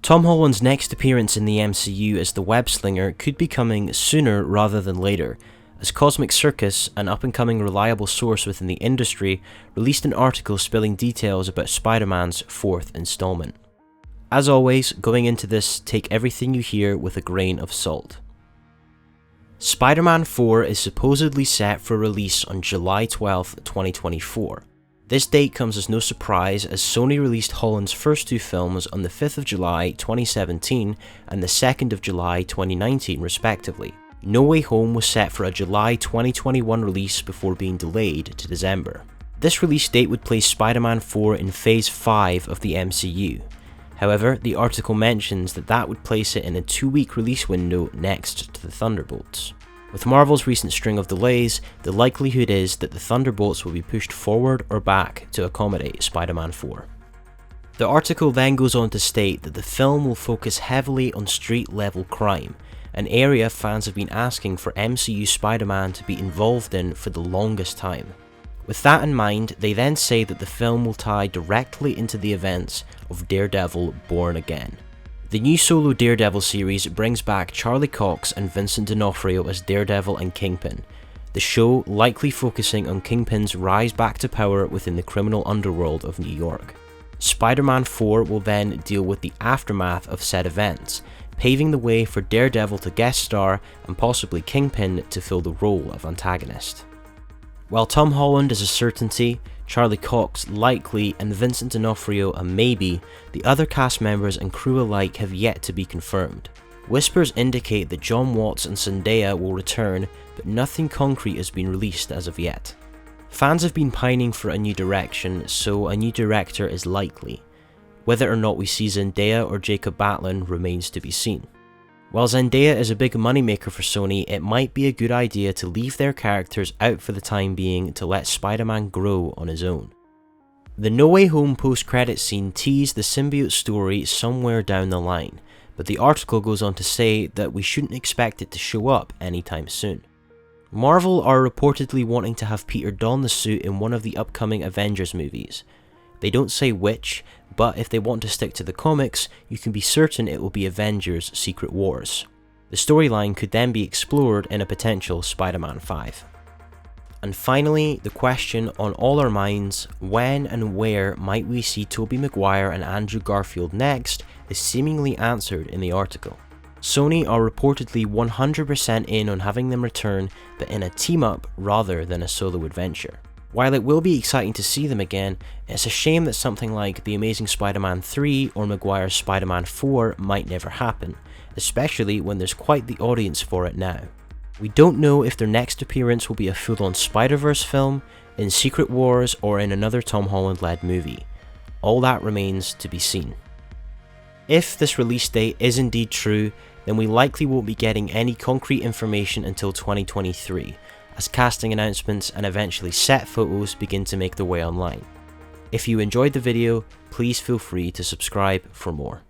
Tom Holland's next appearance in the MCU as the Web Slinger could be coming sooner rather than later, as Cosmic Circus, an up-and-coming reliable source within the industry, released an article spilling details about Spider-Man's 4th installment. As always, going into this, take everything you hear with a grain of salt. Spider-Man 4 is supposedly set for release on July 12, 2024. This date comes as no surprise, as Sony released Holland's first two films on the 5th of July 2017 and the 2nd of July 2019 respectively. No Way Home was set for a July 2021 release before being delayed to December. This release date would place Spider-Man 4 in Phase 5 of the MCU. However, the article mentions that would place it in a 2-week release window next to the Thunderbolts. With Marvel's recent string of delays, the likelihood is that the Thunderbolts will be pushed forward or back to accommodate Spider-Man 4. The article then goes on to state that the film will focus heavily on street-level crime, an area fans have been asking for MCU Spider-Man to be involved in for the longest time. With that in mind, they then say that the film will tie directly into the events of Daredevil Born Again. The new solo Daredevil series brings back Charlie Cox and Vincent D'Onofrio as Daredevil and Kingpin, the show likely focusing on Kingpin's rise back to power within the criminal underworld of New York. Spider-Man 4 will then deal with the aftermath of said events, paving the way for Daredevil to guest star and possibly Kingpin to fill the role of antagonist. While Tom Holland is a certainty, Charlie Cox likely, and Vincent D'Onofrio a maybe, the other cast members and crew alike have yet to be confirmed. Whispers indicate that John Watts and Zendaya will return, but nothing concrete has been released as of yet. Fans have been pining for a new direction, so a new director is likely. Whether or not we see Zendaya or Jacob Batalon remains to be seen. While Zendaya is a big moneymaker for Sony, it might be a good idea to leave their characters out for the time being to let Spider-Man grow on his own. The No Way Home post-credits scene teased the symbiote story somewhere down the line, but the article goes on to say that we shouldn't expect it to show up anytime soon. Marvel are reportedly wanting to have Peter don the suit in one of the upcoming Avengers movies. They don't say which, but if they want to stick to the comics, you can be certain it will be Avengers Secret Wars. The storyline could then be explored in a potential Spider-Man 5. And finally, the question on all our minds, when and where might we see Tobey Maguire and Andrew Garfield next, is seemingly answered in the article. Sony are reportedly 100% in on having them return, but in a team-up rather than a solo adventure. While it will be exciting to see them again, it's a shame that something like The Amazing Spider-Man 3 or Maguire's Spider-Man 4 might never happen, especially when there's quite the audience for it now. We don't know if their next appearance will be a full-on Spider-Verse film, in Secret Wars, or in another Tom Holland-led movie. All that remains to be seen. If this release date is indeed true, then we likely won't be getting any concrete information until 2023, as casting announcements and eventually set photos begin to make their way online. If you enjoyed the video, please feel free to subscribe for more.